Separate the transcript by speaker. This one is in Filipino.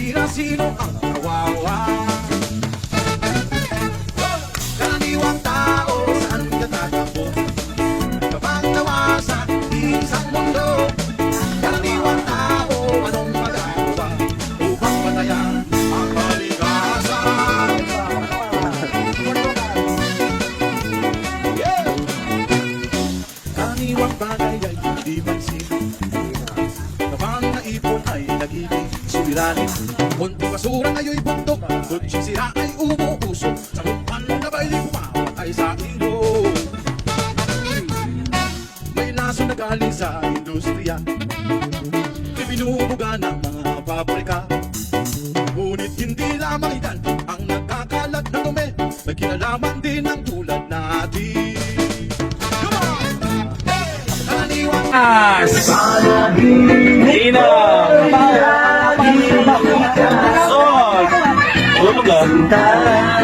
Speaker 1: tira sino ang kawawa. Karaniwang tao, saan ka tatakbo? Kapag nawa sa isang mundo, karaniwang tao, anong magagawa upang patayan ang kalikasan? Yeah! Karaniwang bagay ay hindi pansin, kapag naipon ay nagiging suliranin. Kunting basura ayo'y buntok, kutsing sira ay umuusok, sa lupan na ba'y pumamatay sa ilog. May laso na galing sa industriya, ibinubuga ng mga pabrika. Ngunit hindi lamang ilan ang nagkakalat na dumi, may kinalaman din ang tulad natin. Come on! Hey! Karaniwang
Speaker 2: Ina! Son! Tulog ah!